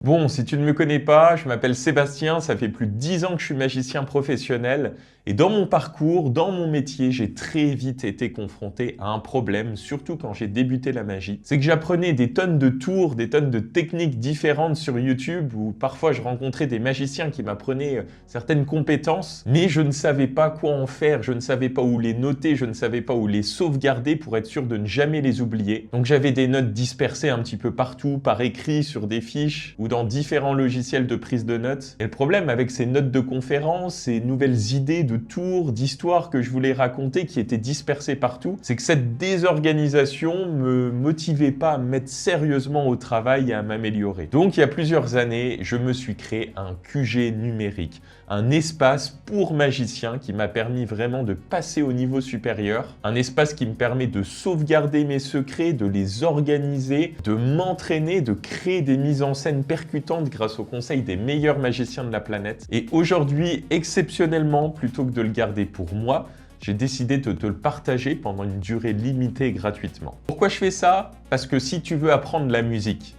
Bon, si tu ne me connais pas, je m'appelle Sébastien, ça fait plus de 10 ans que je suis magicien professionnel et dans mon parcours, dans mon métier, j'ai très vite été confronté à un problème, surtout quand j'ai débuté la magie. C'est que j'apprenais des tonnes de tours, des tonnes de techniques différentes sur YouTube où parfois je rencontrais des magiciens qui m'apprenaient certaines compétences, mais je ne savais pas quoi en faire, je ne savais pas où les noter, je ne savais pas où les sauvegarder pour être sûr de ne jamais les oublier. Donc j'avais des notes dispersées un petit peu partout, par écrit, sur des fiches ou dans différents logiciels de prise de notes. Et le problème avec ces notes de conférences, ces nouvelles idées de tours, d'histoires que je voulais raconter qui étaient dispersées partout, c'est que cette désorganisation me motivait pas à me mettre sérieusement au travail et à m'améliorer. Donc il y a plusieurs années, je me suis créé un QG numérique, un espace pour magiciens qui m'a permis vraiment de passer au niveau supérieur, un espace qui me permet de sauvegarder mes secrets, de les organiser, de m'entraîner, de créer des mises en scène percutantes grâce aux conseils des meilleurs magiciens de la planète. Et aujourd'hui, exceptionnellement, plutôt que de le garder pour moi, j'ai décidé de te le partager pendant une durée limitée gratuitement. Pourquoi je fais ça? Parce que si tu veux apprendre la musique,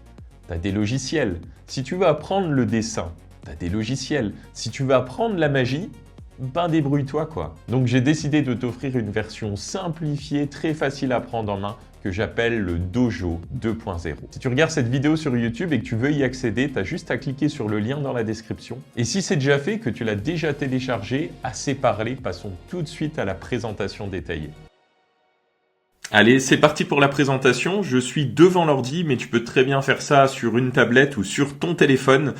tu as des logiciels. Si tu veux apprendre le dessin, tu as des logiciels. Si tu veux apprendre la magie, ben débrouille-toi quoi. Donc j'ai décidé de t'offrir une version simplifiée, très facile à prendre en main, que j'appelle le Dojo 2.0. Si tu regardes cette vidéo sur YouTube et que tu veux y accéder, tu as juste à cliquer sur le lien dans la description. Et si c'est déjà fait, que tu l'as déjà téléchargé, assez parlé, passons tout de suite à la présentation détaillée. Allez, c'est parti pour la présentation. Je suis devant l'ordi, mais tu peux très bien faire ça sur une tablette ou sur ton téléphone.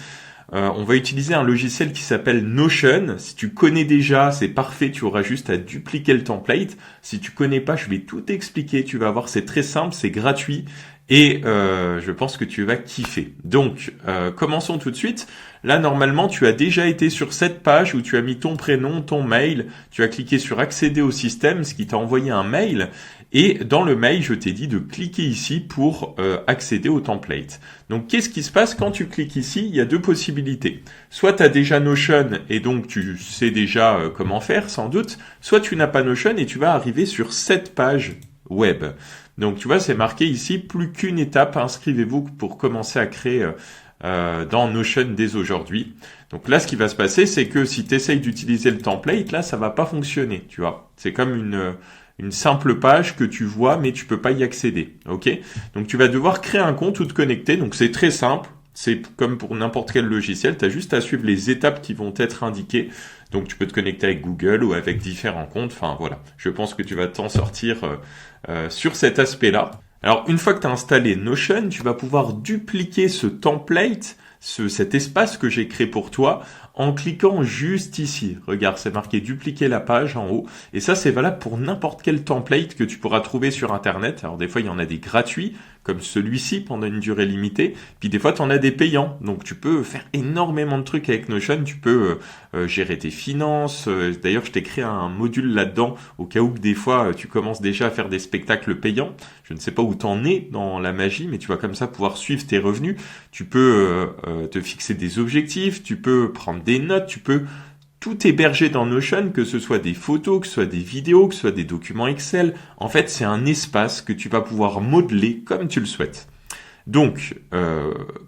On va utiliser un logiciel qui s'appelle Notion. Si tu connais déjà, c'est parfait, tu auras juste à dupliquer le template. Si tu connais pas, je vais tout expliquer. Tu vas voir, c'est très simple, c'est gratuit et je pense que tu vas kiffer. Donc, commençons tout de suite. Là, normalement, tu as déjà été sur cette page où tu as mis ton prénom, ton mail. Tu as cliqué sur accéder au système, ce qui t'a envoyé un mail. Et dans le mail, je t'ai dit de cliquer ici pour accéder au template. Donc, qu'est-ce qui se passe quand tu cliques ici? Il y a deux possibilités. Soit tu as déjà Notion et donc tu sais déjà comment faire, sans doute. Soit tu n'as pas Notion et tu vas arriver sur cette page web. Donc, tu vois, c'est marqué ici, plus qu'une étape. Inscrivez-vous pour commencer à créer dans Notion dès aujourd'hui. Donc là, ce qui va se passer, c'est que si tu essayes d'utiliser le template, là, ça va pas fonctionner, tu vois. C'est comme une simple page que tu vois, mais tu peux pas y accéder. Ok? Donc tu vas devoir créer un compte ou te connecter. Donc c'est très simple. C'est comme pour n'importe quel logiciel. Tu as juste à suivre les étapes qui vont être indiquées. Donc tu peux te connecter avec Google ou avec différents comptes. Enfin voilà. Je pense que tu vas t'en sortir sur cet aspect-là. Alors une fois que tu as installé Notion, tu vas pouvoir dupliquer ce template, cet espace que j'ai créé pour toi, en cliquant juste ici. Regarde, c'est marqué dupliquer la page en haut. Et ça, c'est valable pour n'importe quel template que tu pourras trouver sur Internet. Alors des fois, il y en a des gratuits, comme celui-ci pendant une durée limitée. Puis des fois, tu en as des payants. Donc tu peux faire énormément de trucs avec Notion. Tu peux gérer tes finances. D'ailleurs, je t'ai créé un module là-dedans au cas où que des fois, tu commences déjà à faire des spectacles payants. Je ne sais pas où t'en es dans la magie, mais tu vas comme ça pouvoir suivre tes revenus. Tu peux te fixer des objectifs, tu peux prendre des notes, tu peux tout héberger dans Notion, que ce soit des photos, que ce soit des vidéos, que ce soit des documents Excel. En fait, c'est un espace que tu vas pouvoir modeler comme tu le souhaites. Donc,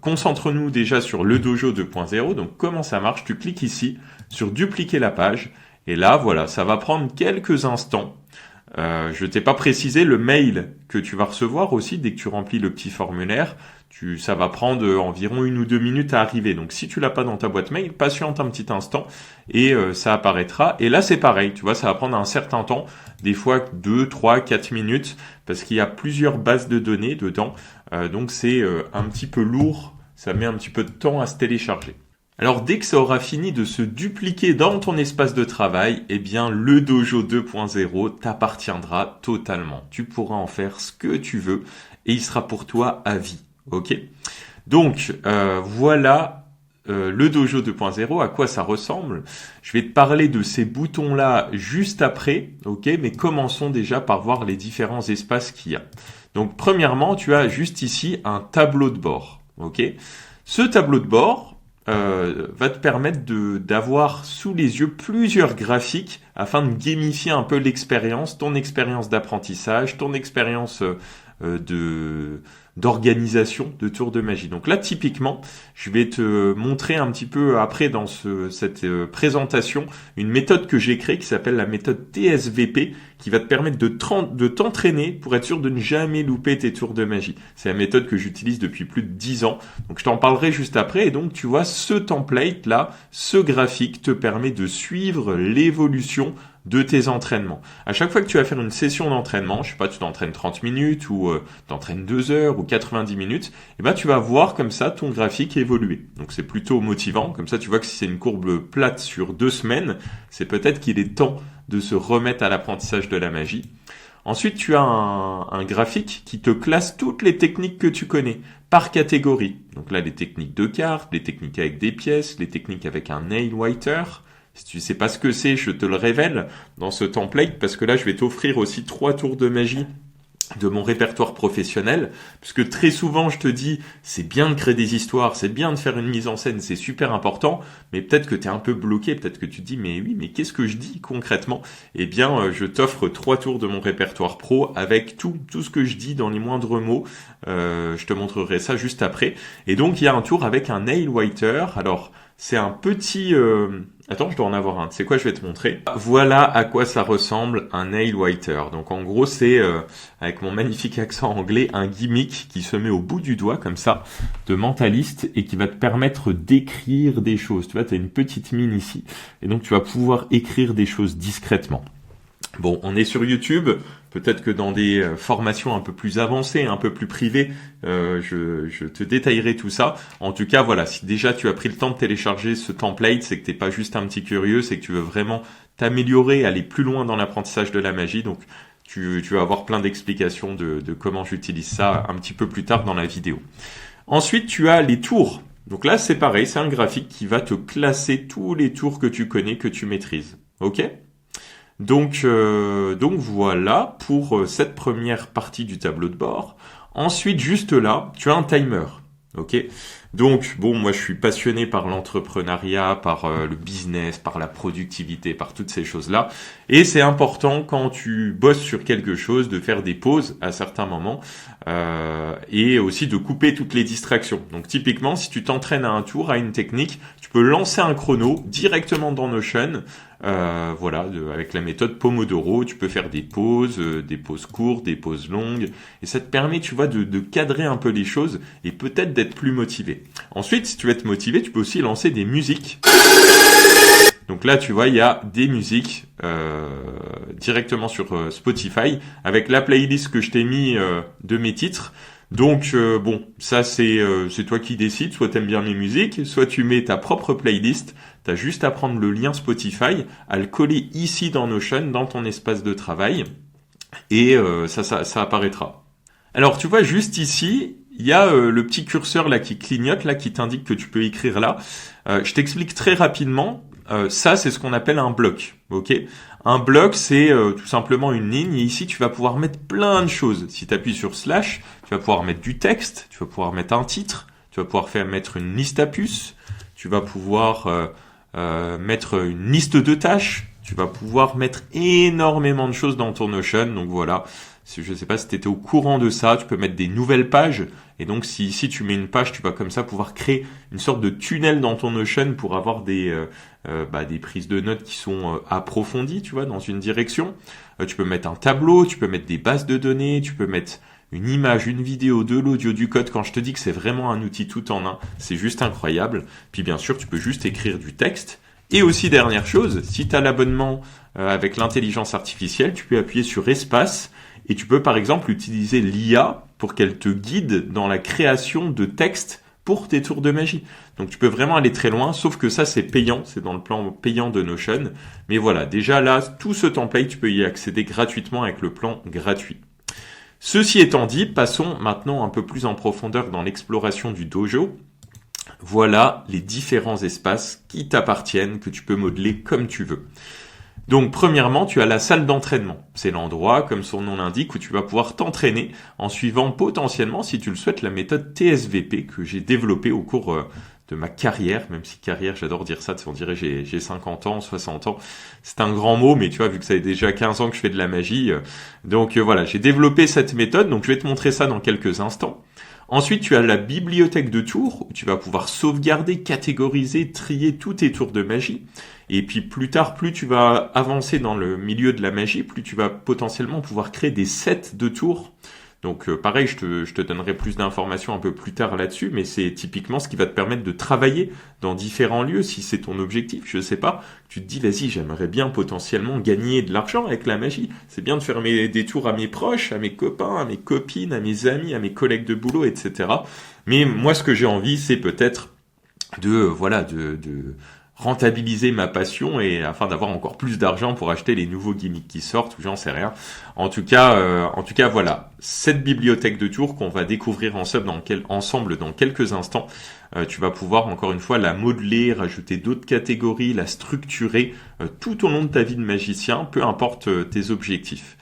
concentre-nous déjà sur le Dojo 2.0. Donc, comment ça marche? Tu cliques ici sur dupliquer la page. Et là, voilà, ça va prendre quelques instants. Je t'ai pas précisé le mail que tu vas recevoir aussi dès que tu remplis le petit formulaire. Ça va prendre environ 1 ou 2 minutes à arriver. Donc si tu l'as pas dans ta boîte mail, patiente un petit instant et ça apparaîtra. Et là c'est pareil, tu vois, ça va prendre un certain temps, des fois 2, 3, 4 minutes, parce qu'il y a plusieurs bases de données dedans. Donc c'est un petit peu lourd, ça met un petit peu de temps à se télécharger. Alors dès que ça aura fini de se dupliquer dans ton espace de travail, eh bien le Dojo 2.0 t'appartiendra totalement. Tu pourras en faire ce que tu veux et il sera pour toi à vie. Ok? Donc voilà le Dojo 2.0, à quoi ça ressemble. Je vais te parler de ces boutons-là juste après, ok? Mais commençons déjà par voir les différents espaces qu'il y a. Donc premièrement, tu as juste ici un tableau de bord. Ok? Ce tableau de bord va te permettre d'avoir sous les yeux plusieurs graphiques afin de gamifier un peu l'expérience, ton expérience d'apprentissage, ton expérience d'organisation de tours de magie. Donc là, typiquement, je vais te montrer un petit peu après dans cette présentation une méthode que j'ai créée qui s'appelle la méthode TSVP, qui va te permettre de t'entraîner pour être sûr de ne jamais louper tes tours de magie. C'est la méthode que j'utilise depuis plus de 10 ans. Donc je t'en parlerai juste après. Et donc tu vois, ce template là, ce graphique te permet de suivre l'évolution de tes entraînements. À chaque fois que tu vas faire une session d'entraînement, je sais pas, tu t'entraînes 30 minutes ou t'entraînes 2 heures ou 90 minutes, et ben tu vas voir comme ça ton graphique évoluer. Donc c'est plutôt motivant. Comme ça, tu vois que si c'est une courbe plate sur 2 semaines, c'est peut-être qu'il est temps de se remettre à l'apprentissage de la magie. Ensuite, tu as un graphique qui te classe toutes les techniques que tu connais par catégorie. Donc là, les techniques de cartes, les techniques avec des pièces, les techniques avec un nail whiter. Si tu sais pas ce que c'est, je te le révèle dans ce template parce que là, je vais t'offrir aussi 3 tours de magie de mon répertoire professionnel, puisque très souvent je te dis c'est bien de créer des histoires, c'est bien de faire une mise en scène, c'est super important, mais peut-être que tu es un peu bloqué, peut-être que tu te dis mais oui, mais qu'est-ce que je dis concrètement? Eh bien je t'offre 3 tours de mon répertoire pro avec tout ce que je dis dans les moindres mots. Je te montrerai ça juste après. Et donc il y a un tour avec un nail whiter. Alors c'est un petit... Attends, je dois en avoir un. C'est quoi, je vais te montrer. Voilà à quoi ça ressemble un nail whiter. Donc en gros, c'est, avec mon magnifique accent anglais, un gimmick qui se met au bout du doigt, comme ça, de mentaliste, et qui va te permettre d'écrire des choses. Tu vois, tu as une petite mine ici, et donc tu vas pouvoir écrire des choses discrètement. Bon, on est sur YouTube, peut-être que dans des formations un peu plus avancées, un peu plus privées, je te détaillerai tout ça. En tout cas, voilà, si déjà tu as pris le temps de télécharger ce template, c'est que t'es pas juste un petit curieux, c'est que tu veux vraiment t'améliorer, aller plus loin dans l'apprentissage de la magie. Donc, tu vas avoir plein d'explications de comment j'utilise ça un petit peu plus tard dans la vidéo. Ensuite, tu as les tours. Donc là, c'est pareil, c'est un graphique qui va te classer tous les tours que tu connais, que tu maîtrises. Ok ? Donc voilà pour cette première partie du tableau de bord. Ensuite, juste là, tu as un timer. Ok. Donc bon, moi je suis passionné par l'entrepreneuriat, par le business, par la productivité, par toutes ces choses-là. Et c'est important quand tu bosses sur quelque chose de faire des pauses à certains moments et aussi de couper toutes les distractions. Donc typiquement, si tu t'entraînes à un tour, à une technique, tu peux lancer un chrono directement dans Notion. Voilà, avec la méthode Pomodoro, tu peux faire des pauses courtes, des pauses longues, et ça te permet, tu vois, de cadrer un peu les choses et peut-être d'être plus motivé. Ensuite, si tu veux être motivé, tu peux aussi lancer des musiques. Donc là, tu vois, il y a des musiques directement sur Spotify avec la playlist que je t'ai mis de mes titres. Donc bon, ça c'est toi qui décides, soit t'aimes bien mes musiques, soit tu mets ta propre playlist, t'as juste à prendre le lien Spotify, à le coller ici dans Notion, dans ton espace de travail, et ça apparaîtra. Alors tu vois juste ici, il y a le petit curseur là qui clignote, là qui t'indique que tu peux écrire là. Je t'explique très rapidement. Ça, c'est ce qu'on appelle un bloc, ok ? Un bloc, c'est tout simplement une ligne, et ici, tu vas pouvoir mettre plein de choses. Si tu appuies sur slash, tu vas pouvoir mettre du texte, tu vas pouvoir mettre un titre, tu vas pouvoir mettre une liste à puces, tu vas pouvoir mettre une liste de tâches, tu vas pouvoir mettre énormément de choses dans ton Notion, donc voilà. Je ne sais pas si tu étais au courant de ça, tu peux mettre des nouvelles pages. Et donc, si ici tu mets une page, tu vas comme ça pouvoir créer une sorte de tunnel dans ton Notion pour avoir des prises de notes qui sont approfondies, tu vois, dans une direction. Tu peux mettre un tableau, tu peux mettre des bases de données, tu peux mettre une image, une vidéo, de l'audio, du code. Quand je te dis que c'est vraiment un outil tout en un, c'est juste incroyable. Puis bien sûr, tu peux juste écrire du texte. Et aussi, dernière chose, si tu as l'abonnement avec l'intelligence artificielle, tu peux appuyer sur espace. Et tu peux par exemple utiliser l'IA pour qu'elle te guide dans la création de textes pour tes tours de magie. Donc tu peux vraiment aller très loin, sauf que ça c'est payant, c'est dans le plan payant de Notion. Mais voilà, déjà là, tout ce template, tu peux y accéder gratuitement avec le plan gratuit. Ceci étant dit, passons maintenant un peu plus en profondeur dans l'exploration du dojo. Voilà les différents espaces qui t'appartiennent, que tu peux modeler comme tu veux. Donc premièrement, tu as la salle d'entraînement. C'est l'endroit, comme son nom l'indique, où tu vas pouvoir t'entraîner en suivant potentiellement, si tu le souhaites, la méthode TSVP que j'ai développée au cours de ma carrière, même si carrière, j'adore dire ça, on dirait j'ai 50 ans, 60 ans. C'est un grand mot, mais tu vois, vu que ça fait déjà 15 ans que je fais de la magie, donc voilà, j'ai développé cette méthode, donc je vais te montrer ça dans quelques instants. Ensuite, tu as la bibliothèque de tours, où tu vas pouvoir sauvegarder, catégoriser, trier tous tes tours de magie. Et puis plus tard, plus tu vas avancer dans le milieu de la magie, plus tu vas potentiellement pouvoir créer des sets de tours. Donc pareil, je te donnerai plus d'informations un peu plus tard là-dessus, mais c'est typiquement ce qui va te permettre de travailler dans différents lieux, si c'est ton objectif, je sais pas. Tu te dis, vas-y, j'aimerais bien potentiellement gagner de l'argent avec la magie. C'est bien de faire des tours à mes proches, à mes copains, à mes copines, à mes amis, à mes collègues de boulot, etc. Mais moi, ce que j'ai envie, c'est peut-être de rentabiliser ma passion et afin d'avoir encore plus d'argent pour acheter les nouveaux gimmicks qui sortent ou j'en sais rien. En tout cas, voilà, cette bibliothèque de tours qu'on va découvrir ensemble dans quelques instants, tu vas pouvoir encore une fois la modeler, rajouter d'autres catégories, la structurer tout au long de ta vie de magicien, peu importe tes objectifs.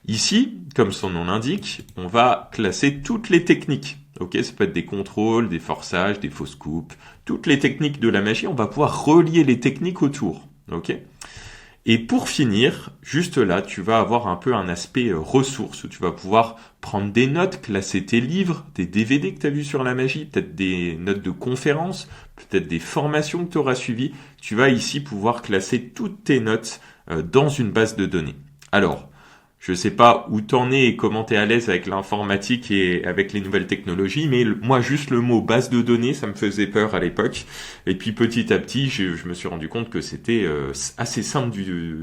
Ici, comme son nom l'indique, on va classer toutes les techniques. Ok, ça peut être des contrôles, des forçages, des fausses coupes, toutes les techniques de la magie, on va pouvoir relier les techniques autour. Ok. Et pour finir, juste là, tu vas avoir un peu un aspect ressources où tu vas pouvoir prendre des notes, classer tes livres, des DVD que tu as vus sur la magie, peut-être des notes de conférences, peut-être des formations que tu auras suivies. Tu vas ici pouvoir classer toutes tes notes dans une base de données. Alors, je sais pas où t'en es et comment t'es à l'aise avec l'informatique et avec les nouvelles technologies, mais moi, juste le mot base de données, ça me faisait peur à l'époque. Et puis, petit à petit, je me suis rendu compte que c'était assez simple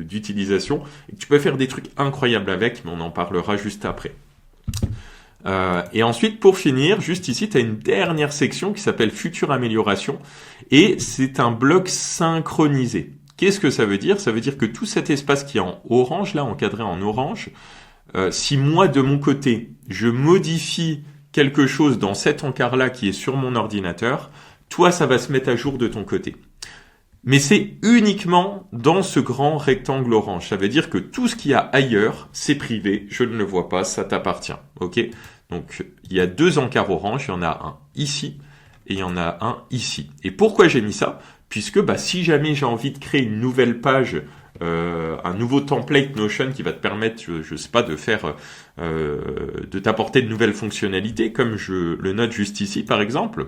d'utilisation et que tu peux faire des trucs incroyables avec, mais on en parlera juste après. Et ensuite, pour finir, juste ici, tu as une dernière section qui s'appelle Future Amélioration et c'est un bloc synchronisé. Qu'est-ce que ça veut dire? Ça veut dire que tout cet espace qui est en orange, là, encadré en orange, si moi, de mon côté, je modifie quelque chose dans cet encart-là qui est sur mon ordinateur, toi, ça va se mettre à jour de ton côté. Mais c'est uniquement dans ce grand rectangle orange. Ça veut dire que tout ce qu'il y a ailleurs, c'est privé, je ne le vois pas, ça t'appartient. Ok? Donc, il y a deux encarts orange, il y en a un ici et il y en a un ici. Et pourquoi j'ai mis ça? Puisque si jamais j'ai envie de créer une nouvelle page, un nouveau template Notion qui va te permettre, je sais pas, de faire, de t'apporter de nouvelles fonctionnalités, comme je le note juste ici par exemple,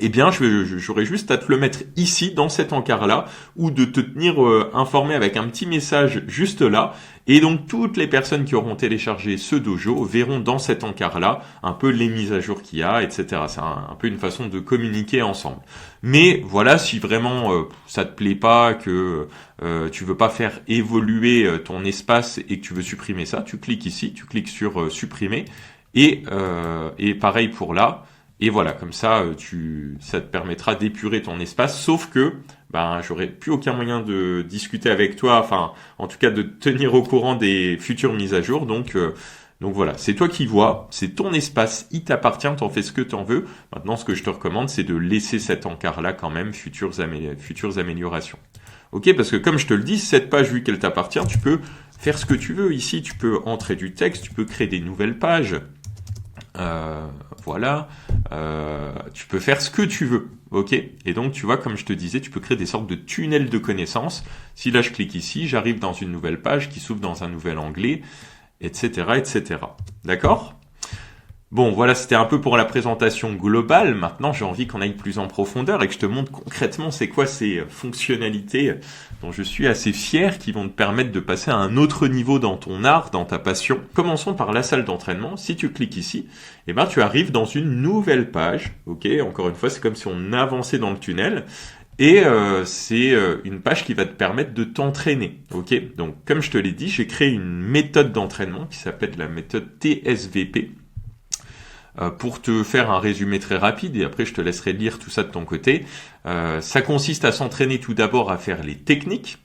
eh bien, j'aurais juste à te le mettre ici, dans cet encart-là, ou de te tenir informé avec un petit message juste là. Et donc, toutes les personnes qui auront téléchargé ce dojo verront dans cet encart-là un peu les mises à jour qu'il y a, etc. C'est un peu une façon de communiquer ensemble. Mais voilà, si vraiment ça te plaît pas, que tu veux pas faire évoluer ton espace et que tu veux supprimer ça, tu cliques ici, tu cliques sur supprimer. Et pareil pour là. Et voilà, comme ça, ça te permettra d'épurer ton espace, sauf que j'aurai plus aucun moyen de discuter avec toi, enfin, en tout cas de te tenir au courant des futures mises à jour. Donc voilà, c'est toi qui vois, c'est ton espace, il t'appartient, t'en fais ce que t'en veux. Maintenant, ce que je te recommande, c'est de laisser cet encart-là quand même, futures améliorations. Ok, parce que comme je te le dis, cette page, vu qu'elle t'appartient, tu peux faire ce que tu veux. Ici, tu peux entrer du texte, tu peux créer des nouvelles pages. Voilà, tu peux faire ce que tu veux, ok? Et donc, tu vois, comme je te disais, tu peux créer des sortes de tunnels de connaissances. Si là, je clique ici, j'arrive dans une nouvelle page qui s'ouvre dans un nouvel onglet, etc., etc. D'accord? Bon, voilà, c'était un peu pour la présentation globale. Maintenant, j'ai envie qu'on aille plus en profondeur et que je te montre concrètement c'est quoi ces fonctionnalités dont je suis assez fier qui vont te permettre de passer à un autre niveau dans ton art, dans ta passion. Commençons par la salle d'entraînement. Si tu cliques ici, tu arrives dans une nouvelle page. Ok, encore une fois, c'est comme si on avançait dans le tunnel. Et c'est une page qui va te permettre de t'entraîner. Ok, donc comme je te l'ai dit, j'ai créé une méthode d'entraînement qui s'appelle la méthode TSVP. Pour te faire un résumé très rapide, et après je te laisserai lire tout ça de ton côté, ça consiste à s'entraîner tout d'abord à faire les techniques,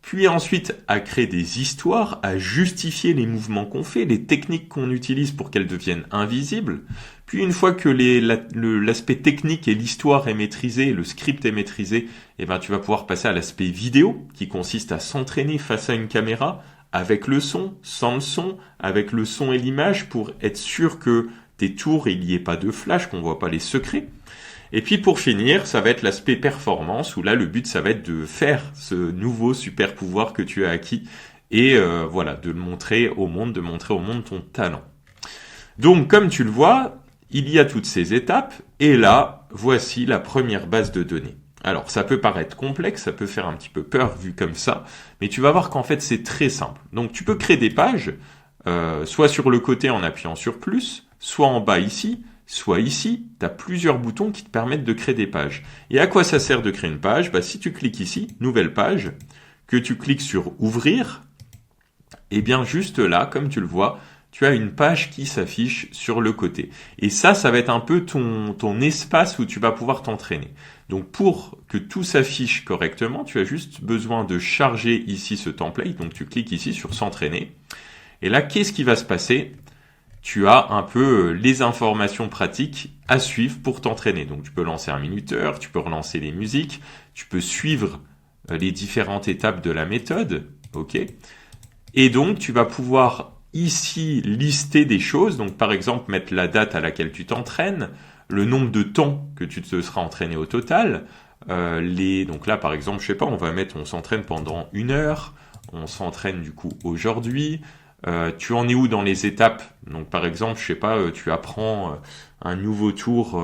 puis ensuite à créer des histoires, à justifier les mouvements qu'on fait, les techniques qu'on utilise pour qu'elles deviennent invisibles, puis une fois que l'aspect technique et l'histoire est maîtrisé, le script est maîtrisé, tu vas pouvoir passer à l'aspect vidéo, qui consiste à s'entraîner face à une caméra, avec le son, sans le son, avec le son et l'image, pour être sûr que tes tours, il n'y ait pas de flash, qu'on voit pas les secrets. Et puis pour finir, ça va être l'aspect performance, où là le but ça va être de faire ce nouveau super pouvoir que tu as acquis et de le montrer au monde, de montrer au monde ton talent. Donc comme tu le vois, il y a toutes ces étapes, et là, voici la première base de données. Alors, ça peut paraître complexe, ça peut faire un petit peu peur vu comme ça, mais tu vas voir qu'en fait, c'est très simple. Donc, tu peux créer des pages, soit sur le côté en appuyant sur plus, soit en bas ici, soit ici. Tu as plusieurs boutons qui te permettent de créer des pages. Et à quoi ça sert de créer une page? Si tu cliques ici, nouvelle page, que tu cliques sur ouvrir, et bien juste là, comme tu le vois, tu as une page qui s'affiche sur le côté. Et ça va être un peu ton espace où tu vas pouvoir t'entraîner. Donc pour que tout s'affiche correctement, tu as juste besoin de charger ici ce template. Donc tu cliques ici sur s'entraîner. Et là, qu'est-ce qui va se passer? Tu as un peu les informations pratiques à suivre pour t'entraîner. Donc tu peux lancer un minuteur, tu peux relancer les musiques, tu peux suivre les différentes étapes de la méthode. Ok. Et donc tu vas pouvoir ici lister des choses, donc par exemple mettre la date à laquelle tu t'entraînes, le nombre de temps que tu te seras entraîné au total, donc là par exemple, je sais pas, on s'entraîne pendant 1 heure, on s'entraîne du coup aujourd'hui, tu en es où dans les étapes? Donc par exemple, je sais pas, tu apprends un nouveau tour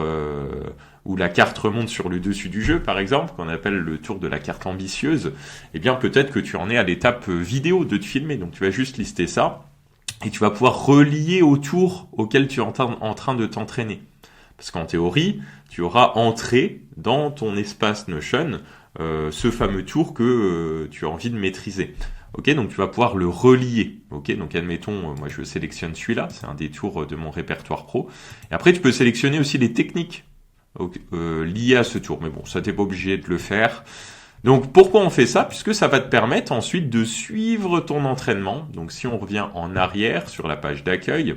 où la carte remonte sur le dessus du jeu, par exemple, qu'on appelle le tour de la carte ambitieuse, eh bien peut-être que tu en es à l'étape vidéo de te filmer, donc tu vas juste lister ça. Et tu vas pouvoir relier au tour auquel tu es en train de t'entraîner. Parce qu'en théorie, tu auras entré dans ton espace Notion ce fameux tour que tu as envie de maîtriser. Ok, donc tu vas pouvoir le relier. Ok, donc admettons, moi je sélectionne celui-là, c'est un des tours de mon répertoire pro. Et après, tu peux sélectionner aussi les techniques liées à ce tour. Mais bon, ça t'es pas obligé de le faire. Donc pourquoi on fait ça? Puisque ça va te permettre ensuite de suivre ton entraînement. Donc si on revient en arrière sur la page d'accueil,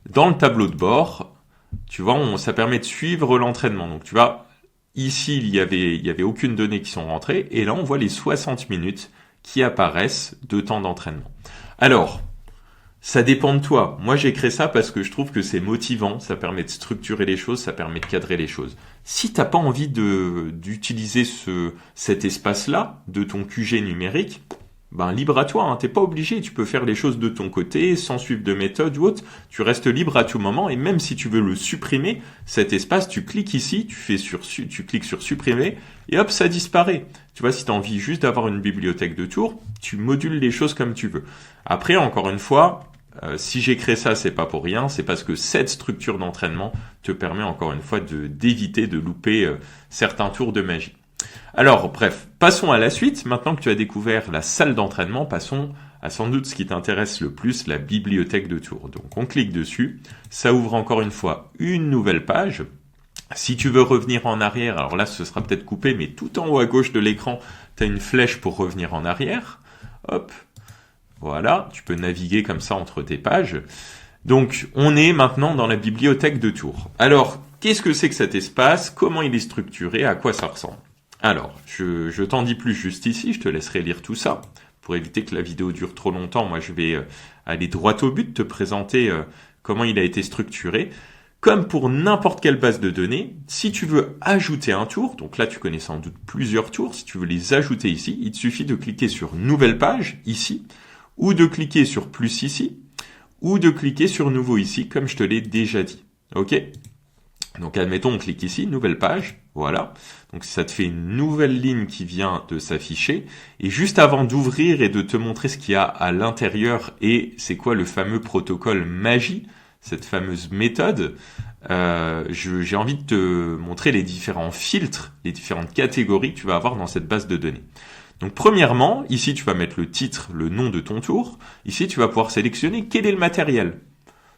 dans le tableau de bord, tu vois, ça permet de suivre l'entraînement. Donc tu vois, ici il y avait aucune donnée qui sont rentrées, et là on voit les 60 minutes qui apparaissent de temps d'entraînement. Alors, ça dépend de toi. Moi, j'ai créé ça parce que je trouve que c'est motivant, ça permet de structurer les choses, ça permet de cadrer les choses. Si t'as pas envie d'utiliser cet espace-là de ton QG numérique, libre à toi, hein, t'es pas obligé, tu peux faire les choses de ton côté, sans suivre de méthode ou autre, tu restes libre à tout moment, et même si tu veux le supprimer, cet espace, tu cliques ici, tu cliques sur supprimer, et hop, ça disparaît. Tu vois, si tu as envie juste d'avoir une bibliothèque de tours, tu modules les choses comme tu veux. Après, encore une fois, si j'ai créé ça, c'est pas pour rien, c'est parce que cette structure d'entraînement te permet encore une fois d'éviter de louper certains tours de magie. Alors, bref, passons à la suite. Maintenant que tu as découvert la salle d'entraînement, passons à sans doute ce qui t'intéresse le plus, la bibliothèque de tours. Donc, on clique dessus. Ça ouvre encore une fois une nouvelle page. Si tu veux revenir en arrière, alors là, ce sera peut-être coupé, mais tout en haut à gauche de l'écran, tu as une flèche pour revenir en arrière. Hop, voilà, tu peux naviguer comme ça entre tes pages. Donc, on est maintenant dans la bibliothèque de tours. Alors, qu'est-ce que c'est que cet espace? Comment il est structuré? À quoi ça ressemble? Alors, je t'en dis plus juste ici, je te laisserai lire tout ça. Pour éviter que la vidéo dure trop longtemps, moi je vais aller droit au but, te présenter comment il a été structuré. Comme pour n'importe quelle base de données, si tu veux ajouter un tour, donc là tu connais sans doute plusieurs tours, si tu veux les ajouter ici, il te suffit de cliquer sur Nouvelle page, ici, ou de cliquer sur Plus ici, ou de cliquer sur Nouveau ici, comme je te l'ai déjà dit. Ok ? Donc admettons, on clique ici, Nouvelle page, voilà. Donc ça te fait une nouvelle ligne qui vient de s'afficher. Et juste avant d'ouvrir et de te montrer ce qu'il y a à l'intérieur et c'est quoi le fameux protocole magie, cette fameuse méthode, j'ai envie de te montrer les différents filtres, les différentes catégories que tu vas avoir dans cette base de données. Donc premièrement, ici tu vas mettre le titre, le nom de ton tour. Ici tu vas pouvoir sélectionner quel est le matériel.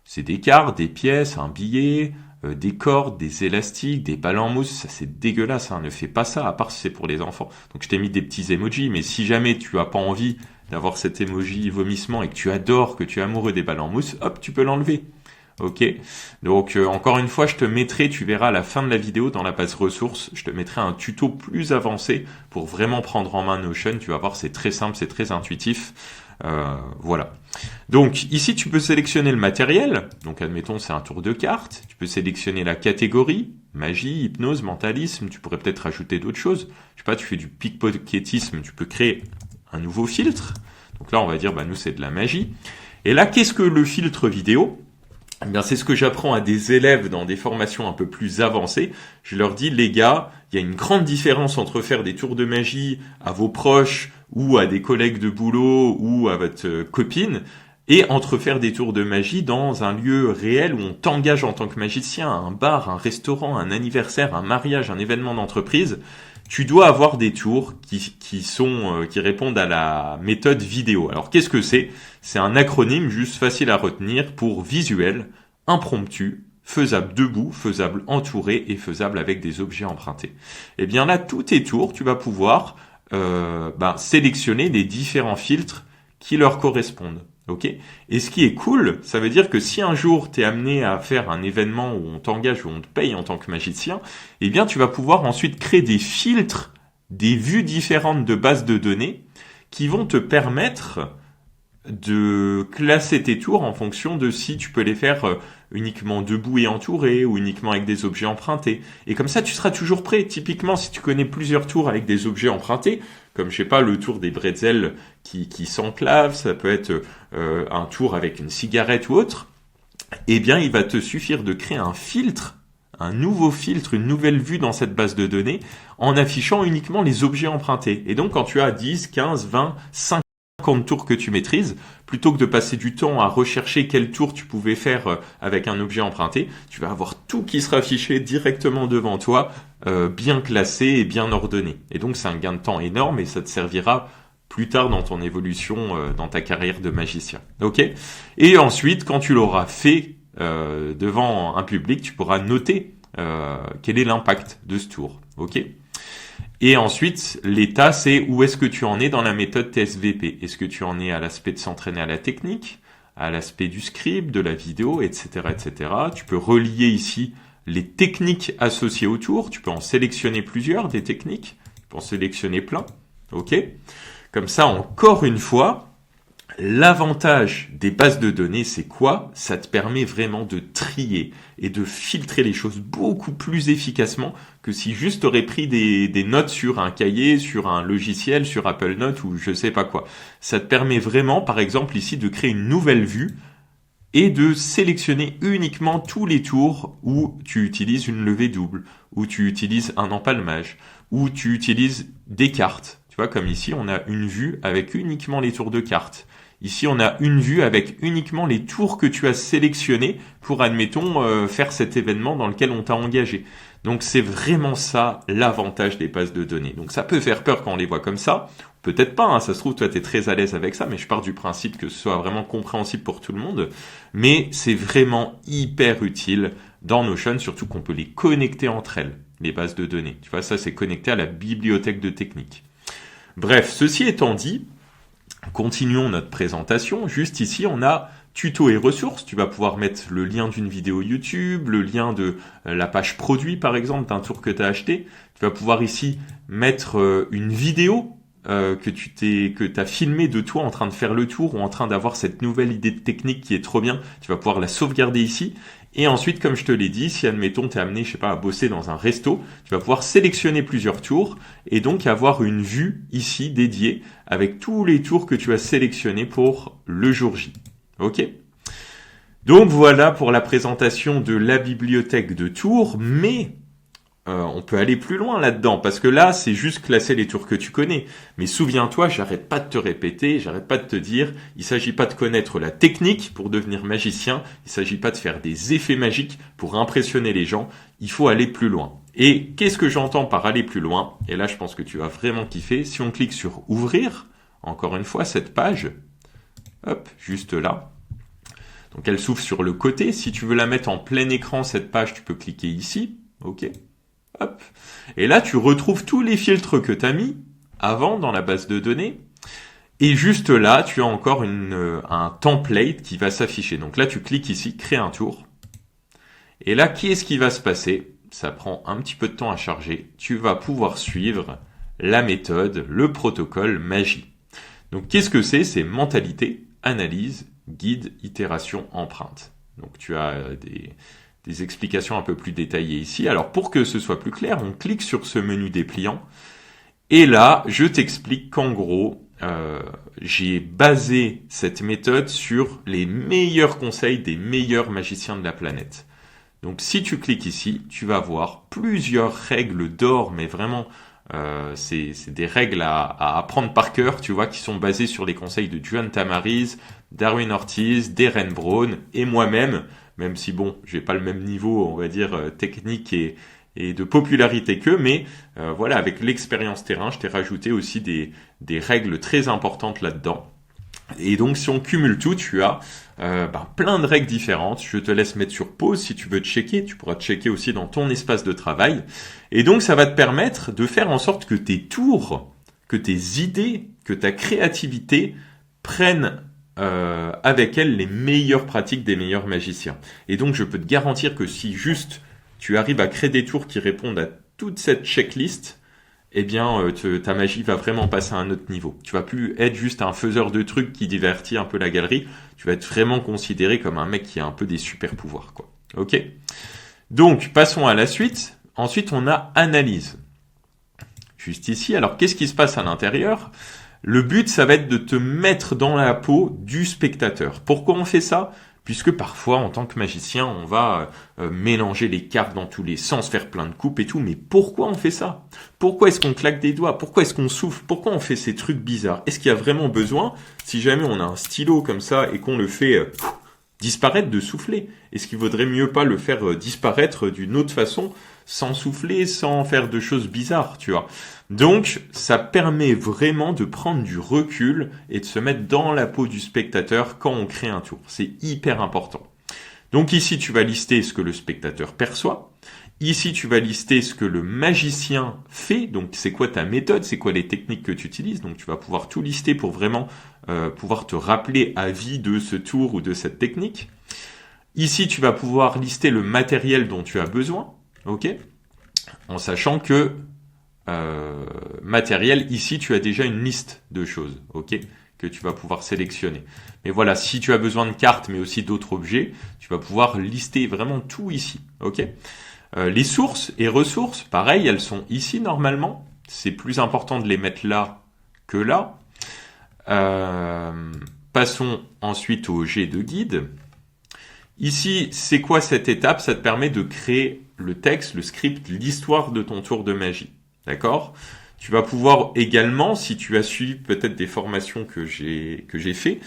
C'est des cartes, des pièces, un billet, des cordes, des élastiques, des balles en mousse. Ça c'est dégueulasse, hein, ne fais pas ça, à part si c'est pour les enfants. Donc je t'ai mis des petits emojis, mais si jamais tu as pas envie d'avoir cet emoji vomissement et que tu adores, que tu es amoureux des balles en mousse, hop, tu peux l'enlever. Ok, donc encore une fois, je te mettrai, tu verras à la fin de la vidéo dans la page ressources, je te mettrai un tuto plus avancé pour vraiment prendre en main Notion. Tu vas voir, c'est très simple, c'est très intuitif. Voilà. Donc ici, tu peux sélectionner le matériel. Donc admettons, c'est un tour de cartes. Tu peux sélectionner la catégorie, magie, hypnose, mentalisme. Tu pourrais peut-être ajouter d'autres choses. Je sais pas, tu fais du pickpocketisme, tu peux créer un nouveau filtre. Donc là, on va dire, nous, c'est de la magie. Et là, qu'est-ce que le filtre vidéo ? Eh bien, c'est ce que j'apprends à des élèves dans des formations un peu plus avancées. Je leur dis, les gars, il y a une grande différence entre faire des tours de magie à vos proches ou à des collègues de boulot ou à votre copine et entre faire des tours de magie dans un lieu réel où on t'engage en tant que magicien, un bar, un restaurant, un anniversaire, un mariage, un événement d'entreprise. Tu dois avoir des tours qui répondent à la méthode vidéo. Alors, qu'est-ce que c'est? C'est un acronyme juste facile à retenir pour visuel, impromptu, faisable debout, faisable entouré et faisable avec des objets empruntés. Et bien là, tous tes tours, tu vas pouvoir sélectionner les différents filtres qui leur correspondent. Ok. Et ce qui est cool, ça veut dire que si un jour tu es amené à faire un événement où on t'engage, où on te paye en tant que magicien, eh bien tu vas pouvoir ensuite créer des filtres, des vues différentes de bases de données qui vont te permettre de classer tes tours en fonction de si tu peux les faire uniquement debout et entouré ou uniquement avec des objets empruntés. Et comme ça, tu seras toujours prêt. Typiquement, si tu connais plusieurs tours avec des objets empruntés, comme je sais pas, le tour des bretzels qui s'enclavent, ça peut être un tour avec une cigarette ou autre, eh bien, il va te suffire de créer un filtre, un nouveau filtre, une nouvelle vue dans cette base de données en affichant uniquement les objets empruntés. Et donc, quand tu as 10, 15, 20, 50 tours que tu maîtrises, plutôt que de passer du temps à rechercher quel tour tu pouvais faire avec un objet emprunté, tu vas avoir tout qui sera affiché directement devant toi, bien classé et bien ordonné. Et donc c'est un gain de temps énorme et ça te servira plus tard dans ton évolution, dans ta carrière de magicien. Ok ? Et ensuite, quand tu l'auras fait devant un public, tu pourras noter quel est l'impact de ce tour. Ok ? Et ensuite, l'état, c'est où est-ce que tu en es dans la méthode TSVP. Est-ce que tu en es à l'aspect de s'entraîner à la technique, à l'aspect du script, de la vidéo, etc., etc. Tu peux relier ici les techniques associées au tour. Tu peux en sélectionner plusieurs, des techniques. Tu peux en sélectionner plein. Ok ? Comme ça, encore une fois, l'avantage des bases de données, c'est quoi? Ça te permet vraiment de trier et de filtrer les choses beaucoup plus efficacement que si juste tu aurais pris des notes sur un cahier, sur un logiciel, sur Apple Notes ou je sais pas quoi. Ça te permet vraiment, par exemple ici, de créer une nouvelle vue et de sélectionner uniquement tous les tours où tu utilises une levée double, où tu utilises un empalmage, où tu utilises des cartes. Tu vois, comme ici, on a une vue avec uniquement les tours de cartes. Ici, on a une vue avec uniquement les tours que tu as sélectionnés pour, admettons, faire cet événement dans lequel on t'a engagé. Donc, c'est vraiment ça l'avantage des bases de données. Donc, ça peut faire peur quand on les voit comme ça. Peut-être pas, hein, ça se trouve, toi, tu es très à l'aise avec ça, mais je pars du principe que ce soit vraiment compréhensible pour tout le monde. Mais c'est vraiment hyper utile dans Notion, surtout qu'on peut les connecter entre elles, les bases de données. Tu vois, ça, c'est connecté à la bibliothèque de techniques. Bref, ceci étant dit, continuons notre présentation. Juste ici, on a tuto et ressources. Tu vas pouvoir mettre le lien d'une vidéo YouTube, le lien de la page produit, par exemple, d'un tour que tu as acheté. Tu vas pouvoir ici mettre une vidéo que tu as filmé de toi en train de faire le tour ou en train d'avoir cette nouvelle idée de technique qui est trop bien. Tu vas pouvoir la sauvegarder ici. Et ensuite, comme je te l'ai dit, si admettons t'es amené, je sais pas, à bosser dans un resto, tu vas pouvoir sélectionner plusieurs tours et donc avoir une vue ici dédiée avec tous les tours que tu as sélectionnés pour le jour J. Ok ? Donc voilà pour la présentation de la bibliothèque de tours, mais on peut aller plus loin là-dedans, parce que là, c'est juste classer les tours que tu connais. Mais souviens-toi, j'arrête pas de te répéter, j'arrête pas de te dire, il s'agit pas de connaître la technique pour devenir magicien, il s'agit pas de faire des effets magiques pour impressionner les gens, il faut aller plus loin. Et qu'est-ce que j'entends par aller plus loin? Et là, je pense que tu vas vraiment kiffer. Si on clique sur ouvrir, encore une fois, cette page, hop, juste là. Donc elle s'ouvre sur le côté. Si tu veux la mettre en plein écran, cette page, tu peux cliquer ici. Ok. Hop. Et là, tu retrouves tous les filtres que tu as mis avant dans la base de données. Et juste là, tu as encore un template qui va s'afficher. Donc là, tu cliques ici, créer un tour. Et là, qu'est-ce qui va se passer? Ça prend un petit peu de temps à charger. Tu vas pouvoir suivre la méthode, le protocole magie. Donc, qu'est-ce que c'est? C'est mentalité, analyse, guide, itération, empreinte. Donc, tu as des explications un peu plus détaillées ici. Alors, pour que ce soit plus clair, on clique sur ce menu dépliant. Et là, je t'explique qu'en gros, j'ai basé cette méthode sur les meilleurs conseils des meilleurs magiciens de la planète. Donc si tu cliques ici, tu vas voir plusieurs règles d'or, mais vraiment, c'est des règles à apprendre par cœur, tu vois, qui sont basées sur les conseils de John Tamariz, Darwin Ortiz, Darren Brown et moi-même, même si bon, j'ai pas le même niveau, on va dire, technique et de popularité qu'eux, mais voilà, avec l'expérience terrain, je t'ai rajouté aussi des règles très importantes là-dedans. Et donc, si on cumule tout, tu as plein de règles différentes. Je te laisse mettre sur pause si tu veux checker. Tu pourras checker aussi dans ton espace de travail. Et donc, ça va te permettre de faire en sorte que tes tours, que tes idées, que ta créativité prennent avec elles les meilleures pratiques des meilleurs magiciens. Et donc, je peux te garantir que si juste tu arrives à créer des tours qui répondent à toute cette checklist, eh bien, ta magie va vraiment passer à un autre niveau. Tu vas plus être juste un faiseur de trucs qui divertit un peu la galerie. Tu vas être vraiment considéré comme un mec qui a un peu des super pouvoirs, quoi. Ok? Donc, passons à la suite. Ensuite, on a analyse. Juste ici. Alors, qu'est-ce qui se passe à l'intérieur? Le but, ça va être de te mettre dans la peau du spectateur. Pourquoi on fait ça? Puisque parfois, en tant que magicien, on va mélanger les cartes dans tous les sens, faire plein de coupes et tout. Mais pourquoi on fait ça? Pourquoi est-ce qu'on claque des doigts? Pourquoi est-ce qu'on souffle? Pourquoi on fait ces trucs bizarres? Est-ce qu'il y a vraiment besoin, si jamais on a un stylo comme ça et qu'on le fait disparaître, de souffler? Est-ce qu'il vaudrait mieux pas le faire disparaître d'une autre façon, sans souffler, sans faire de choses bizarres, tu vois? Donc, ça permet vraiment de prendre du recul et de se mettre dans la peau du spectateur quand on crée un tour. C'est hyper important. Donc ici, tu vas lister ce que le spectateur perçoit. Ici, tu vas lister ce que le magicien fait. Donc, c'est quoi ta méthode? C'est quoi les techniques que tu utilises? Donc, tu vas pouvoir tout lister pour vraiment pouvoir te rappeler à vie de ce tour ou de cette technique. Ici, tu vas pouvoir lister le matériel dont tu as besoin. Ok? En sachant que matériel, ici tu as déjà une liste de choses, ok, que tu vas pouvoir sélectionner. Mais voilà, si tu as besoin de cartes, mais aussi d'autres objets, tu vas pouvoir lister vraiment tout ici, ok. Les sources et ressources, pareil, elles sont ici normalement. C'est plus important de les mettre là que là. Passons ensuite au jet de guide. Ici, c'est quoi cette étape? Ça te permet de créer le texte, le script, l'histoire de ton tour de magie. D'accord? Tu vas pouvoir également, si tu as suivi peut-être des formations que j'ai fait,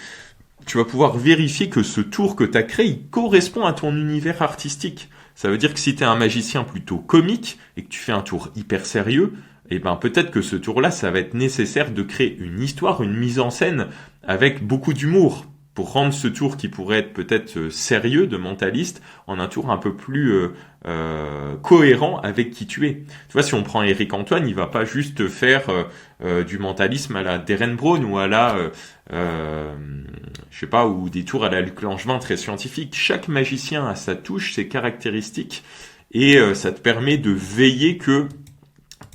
tu vas pouvoir vérifier que ce tour que tu as créé, il correspond à ton univers artistique. Ça veut dire que si tu es un magicien plutôt comique et que tu fais un tour hyper sérieux, eh ben peut-être que ce tour-là, ça va être nécessaire de créer une histoire, une mise en scène avec beaucoup d'humour, pour rendre ce tour qui pourrait être peut-être sérieux, de mentaliste, en un tour un peu plus cohérent avec qui tu es. Tu vois, si on prend Éric Antoine, il va pas juste faire du mentalisme à la Darren Brown ou à la, je sais pas, ou des tours à la Luc Langevin très scientifique. Chaque magicien a sa touche, ses caractéristiques, et ça te permet de veiller que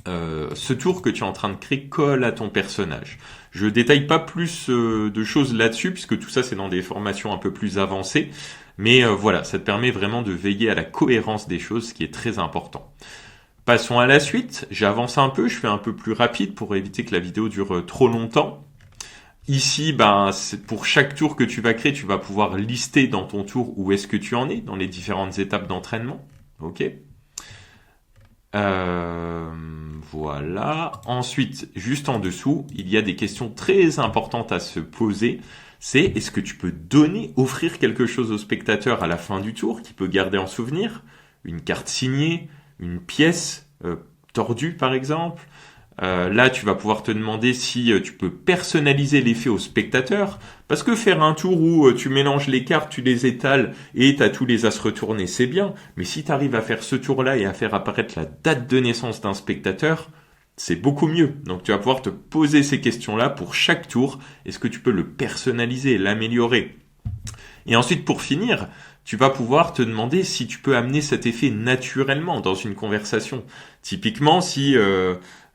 ce tour que tu es en train de créer colle à ton personnage. Je détaille pas plus de choses là-dessus, puisque tout ça c'est dans des formations un peu plus avancées. Mais voilà, ça te permet vraiment de veiller à la cohérence des choses, ce qui est très important. Passons à la suite. J'avance un peu, je fais un peu plus rapide pour éviter que la vidéo dure trop longtemps. Ici, pour chaque tour que tu vas créer, tu vas pouvoir lister dans ton tour où est-ce que tu en es, dans les différentes étapes d'entraînement. Ok. Voilà. Ensuite, juste en dessous, il y a des questions très importantes à se poser. C'est, est-ce que tu peux offrir quelque chose au spectateur à la fin du tour qu'il peut garder en souvenir? Une carte signée, une pièce tordue par exemple. Là, tu vas pouvoir te demander si tu peux personnaliser l'effet au spectateur. Parce que faire un tour où tu mélanges les cartes, tu les étales et tu as tous les as retournés, c'est bien. Mais si tu arrives à faire ce tour-là et à faire apparaître la date de naissance d'un spectateur, c'est beaucoup mieux. Donc tu vas pouvoir te poser ces questions-là pour chaque tour. Est-ce que tu peux le personnaliser, l'améliorer? Et ensuite, pour finir, tu vas pouvoir te demander si tu peux amener cet effet naturellement dans une conversation. Typiquement, si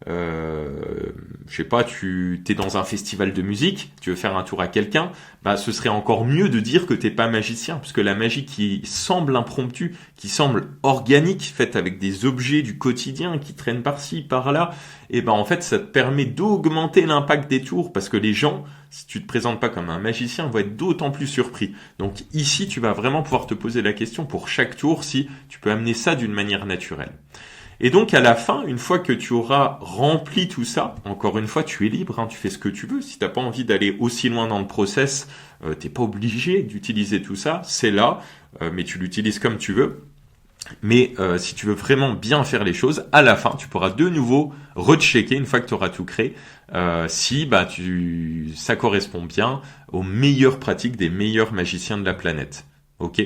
je sais pas, tu t'es dans un festival de musique, tu veux faire un tour à quelqu'un, bah ce serait encore mieux de dire que t'es pas magicien, parce que la magie qui semble impromptue, qui semble organique, faite avec des objets du quotidien qui traînent par-ci, par-là, et ben en fait ça te permet d'augmenter l'impact des tours, parce que les gens, si tu te présentes pas comme un magicien, vont être d'autant plus surpris. Donc ici, tu vas vraiment pouvoir te poser la question pour chaque tour si tu peux amener ça d'une manière naturelle. Et donc à la fin, une fois que tu auras rempli tout ça, encore une fois, tu es libre, hein, tu fais ce que tu veux. Si t'as pas envie d'aller aussi loin dans le process, t'es pas obligé d'utiliser tout ça, c'est là, mais tu l'utilises comme tu veux. Mais si tu veux vraiment bien faire les choses, à la fin, tu pourras de nouveau rechecker une fois que tu auras tout créé, si ça correspond bien aux meilleures pratiques des meilleurs magiciens de la planète. Ok ?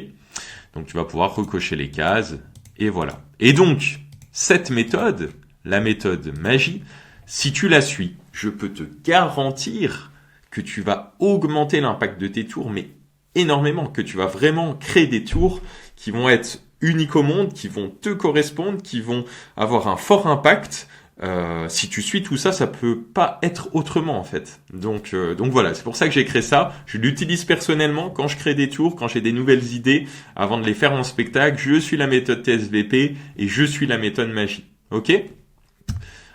Donc tu vas pouvoir recocher les cases, et voilà. Et donc, cette méthode, la méthode magie, si tu la suis, je peux te garantir que tu vas augmenter l'impact de tes tours, mais énormément, que tu vas vraiment créer des tours qui vont être uniques au monde, qui vont te correspondre, qui vont avoir un fort impact. Si tu suis tout ça, ça peut pas être autrement en fait. Donc voilà, c'est pour ça que j'ai créé ça. Je l'utilise personnellement quand je crée des tours, quand j'ai des nouvelles idées, avant de les faire en spectacle. Je suis la méthode TSVP et je suis la méthode magie. Ok ?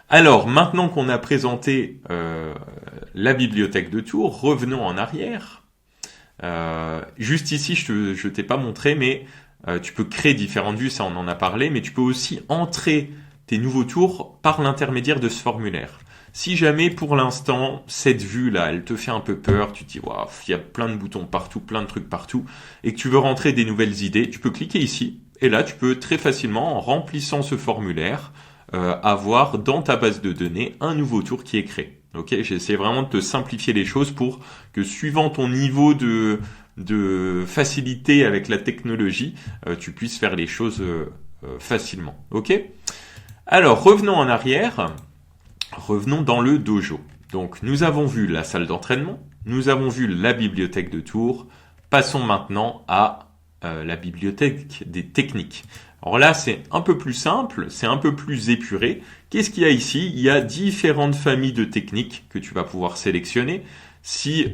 Alors maintenant qu'on a présenté la bibliothèque de tours, revenons en arrière. Juste ici, je t'ai pas montré, mais tu peux créer différentes vues, ça on en a parlé, mais tu peux aussi entrer tes nouveaux tours par l'intermédiaire de ce formulaire. Si jamais pour l'instant cette vue-là, elle te fait un peu peur, tu te dis waouh, il y a plein de boutons partout, plein de trucs partout, et que tu veux rentrer des nouvelles idées, tu peux cliquer ici, et là tu peux très facilement, en remplissant ce formulaire, avoir dans ta base de données un nouveau tour qui est créé. Ok, j'essaie vraiment de te simplifier les choses pour que suivant ton niveau de facilité avec la technologie, tu puisses faire les choses facilement. Ok ? Alors, revenons en arrière, revenons dans le dojo. Donc, nous avons vu la salle d'entraînement, nous avons vu la bibliothèque de tours, passons maintenant à la bibliothèque des techniques. Alors là, c'est un peu plus simple, c'est un peu plus épuré. Qu'est-ce qu'il y a ici ? Il y a différentes familles de techniques que tu vas pouvoir sélectionner. Si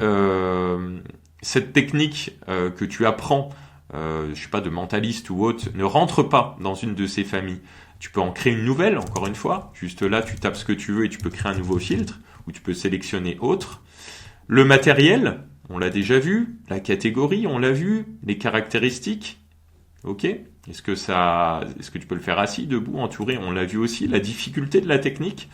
cette technique que tu apprends, je sais pas, de mentaliste ou autre, ne rentre pas dans une de ces familles, tu peux en créer une nouvelle, encore une fois. Juste là, tu tapes ce que tu veux et tu peux créer un nouveau filtre, ou tu peux sélectionner autre. Le matériel, on l'a déjà vu. La catégorie, on l'a vu. Les caractéristiques, ok. Est-ce que tu peux le faire assis, debout, entouré? On l'a vu aussi. La difficulté de la technique.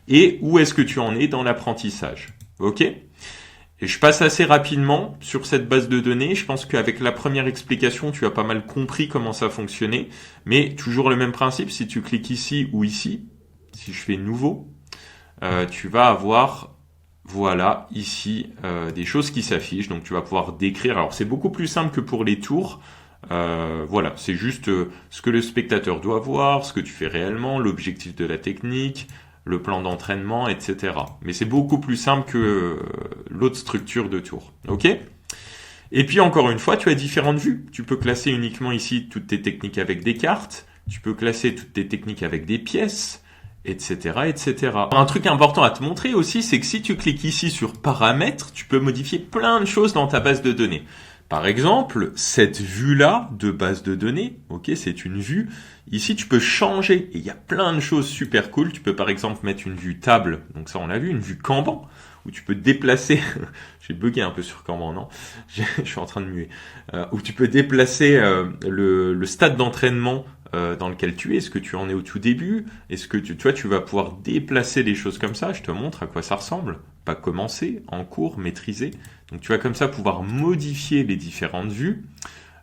Et où est-ce que tu en es dans l'apprentissage? Ok. Et je passe assez rapidement sur cette base de données. Je pense qu'avec la première explication, tu as pas mal compris comment ça fonctionnait. Mais toujours le même principe, si tu cliques ici ou ici, si je fais nouveau, tu vas avoir, voilà, ici, des choses qui s'affichent. Donc tu vas pouvoir décrire. Alors c'est beaucoup plus simple que pour les tours. Voilà, c'est juste ce que le spectateur doit voir, ce que tu fais réellement, l'objectif de la technique, le plan d'entraînement, etc. Mais c'est beaucoup plus simple que l'autre structure de tour. Ok ? Et puis encore une fois, tu as différentes vues. Tu peux classer uniquement ici toutes tes techniques avec des cartes. Tu peux classer toutes tes techniques avec des pièces, etc., etc. Un truc important à te montrer aussi, c'est que si tu cliques ici sur paramètres, tu peux modifier plein de choses dans ta base de données. Par exemple, cette vue-là de base de données, ok, c'est une vue. Ici, tu peux changer. Et il y a plein de choses super cool. Tu peux par exemple mettre une vue table. Donc ça, on l'a vu, une vue Kanban, où tu peux déplacer. J'ai bugué un peu sur Kanban, non ? Je suis en train de muer. Où tu peux déplacer le stade d'entraînement dans lequel tu es. Est-ce que tu en es au tout début ? Est-ce que tu vas pouvoir déplacer les choses comme ça ? Je te montre à quoi ça ressemble. Pas commencer, en cours, maîtriser. Donc tu vas comme ça pouvoir modifier les différentes vues.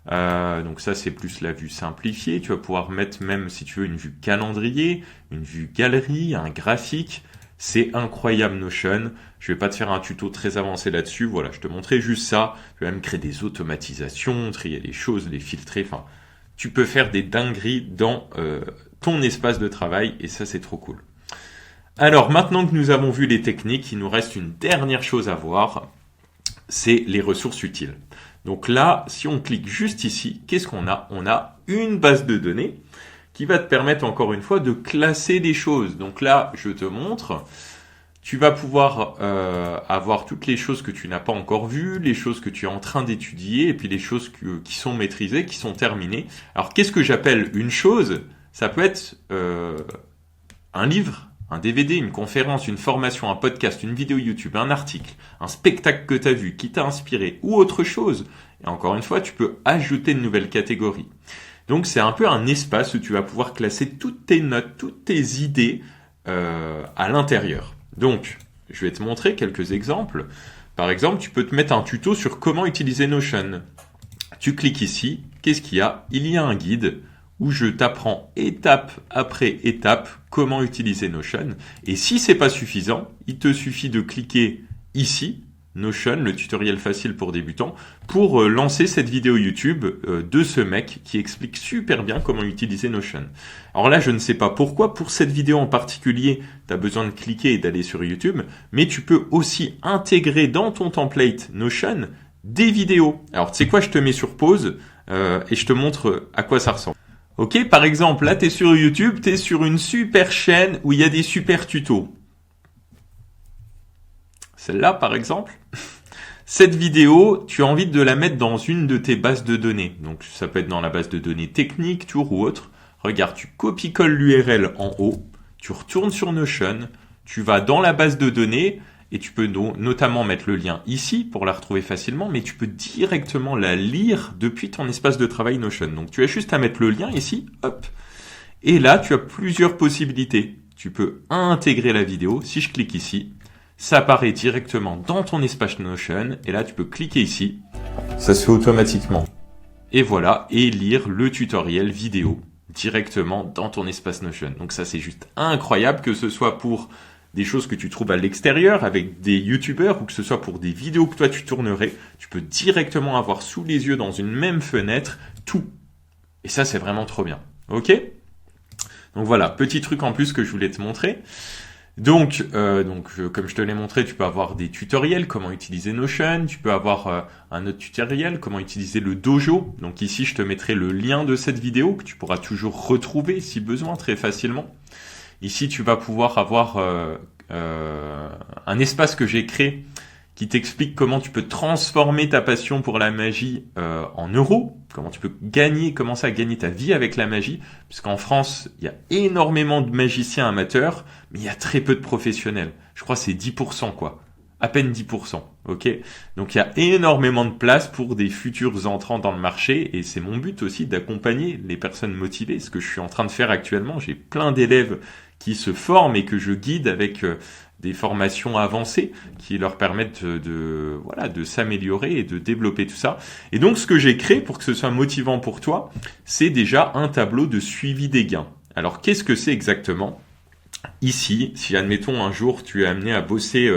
Donc ça c'est plus la vue simplifiée. Tu vas pouvoir mettre même si tu veux une vue calendrier, une vue galerie, un graphique. C'est incroyable Notion. Je vais pas te faire un tuto très avancé là-dessus. Voilà, je te montrais juste ça. Tu vas même créer des automatisations, trier les choses, les filtrer. Enfin, tu peux faire des dingueries dans ton espace de travail et ça c'est trop cool. Alors maintenant que nous avons vu les techniques, il nous reste une dernière chose à voir, c'est les ressources utiles. Donc là, si on clique juste ici, qu'est-ce qu'on a ? On a une base de données qui va te permettre encore une fois de classer des choses. Donc là, je te montre. Tu vas pouvoir avoir toutes les choses que tu n'as pas encore vues, les choses que tu es en train d'étudier, et puis les choses qui sont maîtrisées, qui sont terminées. Alors, qu'est-ce que j'appelle une chose? Ça peut être un livre, un DVD, une conférence, une formation, un podcast, une vidéo YouTube, un article, un spectacle que tu as vu, qui t'a inspiré, ou autre chose. Et encore une fois, tu peux ajouter une nouvelle catégorie. Donc, c'est un peu un espace où tu vas pouvoir classer toutes tes notes, toutes tes idées à l'intérieur. Donc, je vais te montrer quelques exemples. Par exemple, tu peux te mettre un tuto sur comment utiliser Notion. Tu cliques ici. Qu'est-ce qu'il y a? Il y a un guide où je t'apprends étape après étape comment utiliser Notion. Et si c'est pas suffisant, il te suffit de cliquer ici, Notion, le tutoriel facile pour débutants, pour lancer cette vidéo YouTube de ce mec qui explique super bien comment utiliser Notion. Alors là, je ne sais pas pourquoi, pour cette vidéo en particulier, tu as besoin de cliquer et d'aller sur YouTube, mais tu peux aussi intégrer dans ton template Notion des vidéos. Alors tu sais quoi, je te mets sur pause et je te montre à quoi ça ressemble. Ok, par exemple, là, tu es sur YouTube, tu es sur une super chaîne où il y a des super tutos. Celle-là, par exemple, cette vidéo, tu as envie de la mettre dans une de tes bases de données. Donc, ça peut être dans la base de données technique, Tour ou autre. Regarde, tu copies-colles l'URL en haut, tu retournes sur Notion, tu vas dans la base de données et tu peux notamment mettre le lien ici pour la retrouver facilement, mais tu peux directement la lire depuis ton espace de travail Notion. Donc, tu as juste à mettre le lien ici, hop. Et là, tu as plusieurs possibilités. Tu peux intégrer la vidéo. Si je clique ici, ça apparaît directement dans ton espace Notion. Et là, tu peux cliquer ici. Ça se fait automatiquement. Et voilà, et lire le tutoriel vidéo directement dans ton espace Notion. Donc ça, c'est juste incroyable, que ce soit pour des choses que tu trouves à l'extérieur avec des youtubeurs ou que ce soit pour des vidéos que toi tu tournerais. Tu peux directement avoir sous les yeux dans une même fenêtre tout. Et ça, c'est vraiment trop bien. Ok ? Donc voilà, petit truc en plus que je voulais te montrer. Donc, comme je te l'ai montré, tu peux avoir des tutoriels, comment utiliser Notion. Tu peux avoir un autre tutoriel, comment utiliser le Dojo. Donc ici, je te mettrai le lien de cette vidéo que tu pourras toujours retrouver si besoin très facilement. Ici, tu vas pouvoir avoir un espace que j'ai créé qui t'explique comment tu peux transformer ta passion pour la magie en euros, comment tu peux commencer à gagner ta vie avec la magie, puisqu'en France, il y a énormément de magiciens amateurs, mais il y a très peu de professionnels. Je crois que c'est 10%, quoi. À peine 10%, ok? Donc il y a énormément de place pour des futurs entrants dans le marché, et c'est mon but aussi d'accompagner les personnes motivées, ce que je suis en train de faire actuellement. J'ai plein d'élèves qui se forment et que je guide avec des formations avancées qui leur permettent de s'améliorer et de développer tout ça. Et donc, ce que j'ai créé pour que ce soit motivant pour toi, c'est déjà un tableau de suivi des gains. Alors, qu'est-ce que c'est exactement? Ici, si admettons un jour tu es amené à bosser,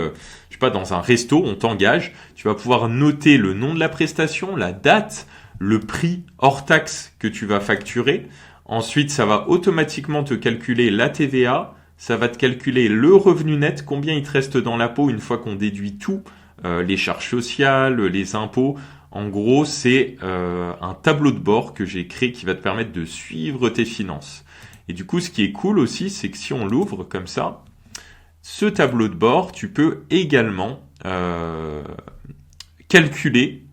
dans un resto, on t'engage, tu vas pouvoir noter le nom de la prestation, la date, le prix hors taxe que tu vas facturer. Ensuite, ça va automatiquement te calculer la TVA. Ça va te calculer le revenu net, combien il te reste dans la peau une fois qu'on déduit tout, les charges sociales, les impôts. En gros, c'est un tableau de bord que j'ai créé qui va te permettre de suivre tes finances. Et du coup, ce qui est cool aussi, c'est que si on l'ouvre comme ça, ce tableau de bord, tu peux également calculer.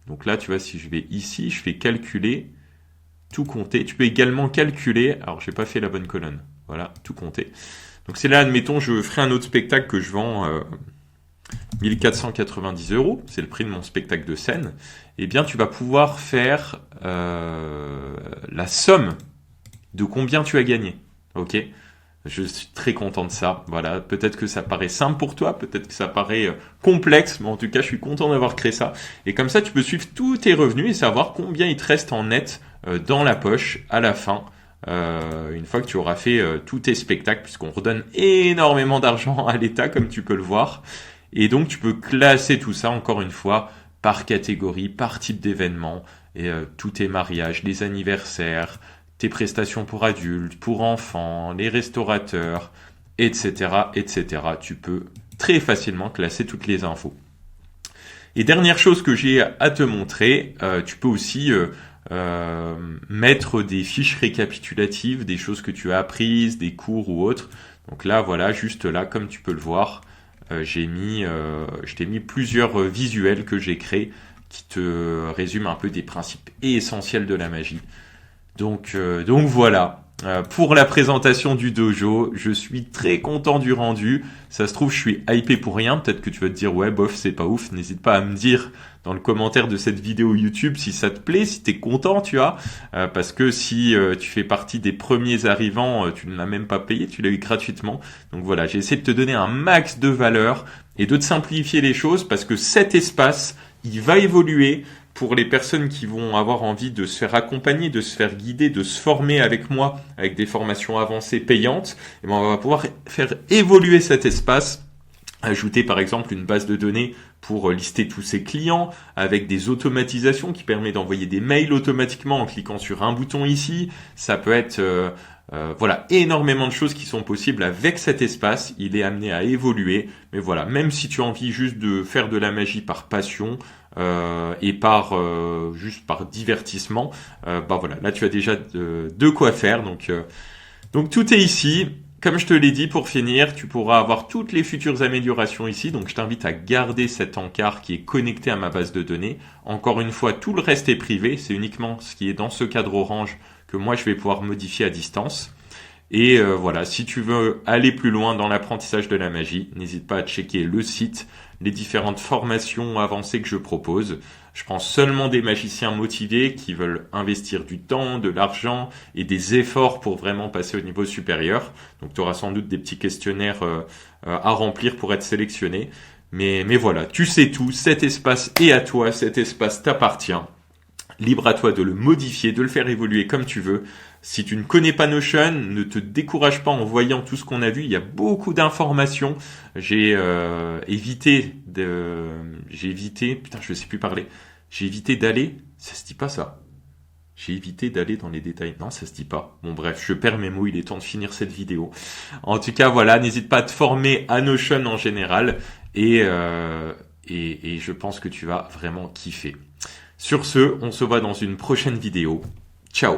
Donc là, tu vois, si je vais ici, je fais calculer, tout compter. Tu peux également calculer, alors j'ai pas fait la bonne colonne. Voilà, tout compter. Donc c'est là, admettons, je ferai un autre spectacle que je vends 1490 €. C'est le prix de mon spectacle de scène. Eh bien, tu vas pouvoir faire la somme de combien tu as gagné. Ok ? Je suis très content de ça. Voilà, peut-être que ça paraît simple pour toi, peut-être que ça paraît complexe, mais en tout cas, je suis content d'avoir créé ça. Et comme ça, tu peux suivre tous tes revenus et savoir combien il te reste en net dans la poche à la fin. Une fois que tu auras fait tous tes spectacles, puisqu'on redonne énormément d'argent à l'État, comme tu peux le voir. Et donc, tu peux classer tout ça, encore une fois, par catégorie, par type d'événement, et tous tes mariages, les anniversaires, tes prestations pour adultes, pour enfants, les restaurateurs, etc., etc. Tu peux très facilement classer toutes les infos. Et dernière chose que j'ai à te montrer, tu peux aussi mettre des fiches récapitulatives, des choses que tu as apprises, des cours ou autres. Donc là, voilà, juste là, comme tu peux le voir, je t'ai mis plusieurs visuels que j'ai créés qui te résument un peu des principes essentiels de la magie. Donc voilà. Pour la présentation du dojo, je suis très content du rendu. Ça se trouve, je suis hypé pour rien. Peut-être que tu vas te dire, ouais, bof, c'est pas ouf. N'hésite pas à me dire dans le commentaire de cette vidéo YouTube si ça te plaît, si t'es content, tu vois. Parce que si tu fais partie des premiers arrivants, tu ne l'as même pas payé, tu l'as eu gratuitement. Donc voilà, j'ai essayé de te donner un max de valeur et de te simplifier les choses parce que cet espace, il va évoluer. Pour les personnes qui vont avoir envie de se faire accompagner, de se faire guider, de se former avec moi, avec des formations avancées payantes, et ben on va pouvoir faire évoluer cet espace, ajouter par exemple une base de données pour lister tous ses clients, avec des automatisations qui permettent d'envoyer des mails automatiquement en cliquant sur un bouton ici. Ça peut être voilà, énormément de choses qui sont possibles avec cet espace. Il est amené à évoluer, mais voilà, même si tu as envie juste de faire de la magie par passion, et juste par divertissement, bah voilà, là tu as déjà de quoi faire. Donc tout est ici. Comme je te l'ai dit, pour finir, tu pourras avoir toutes les futures améliorations ici. Donc je t'invite à garder cet encart qui est connecté à ma base de données. Encore une fois, tout le reste est privé. C'est uniquement ce qui est dans ce cadre orange que moi je vais pouvoir modifier à distance. Et voilà, si tu veux aller plus loin dans l'apprentissage de la magie, n'hésite pas à checker le site, les différentes formations avancées que je propose. Je prends seulement des magiciens motivés qui veulent investir du temps, de l'argent et des efforts pour vraiment passer au niveau supérieur. Donc tu auras sans doute des petits questionnaires à remplir pour être sélectionné. Mais voilà, tu sais tout, cet espace est à toi, cet espace t'appartient. Libre à toi de le modifier, de le faire évoluer comme tu veux. Si tu ne connais pas Notion, ne te décourage pas en voyant tout ce qu'on a vu. Il y a beaucoup d'informations. J'ai évité, putain, je sais plus parler. J'ai évité d'aller, ça se dit pas ça. J'ai évité d'aller dans les détails. Non, ça se dit pas. Bon bref, je perds mes mots, il est temps de finir cette vidéo. En tout cas, voilà, n'hésite pas à te former à Notion en général. Et je pense que tu vas vraiment kiffer. Sur ce, on se voit dans une prochaine vidéo. Ciao!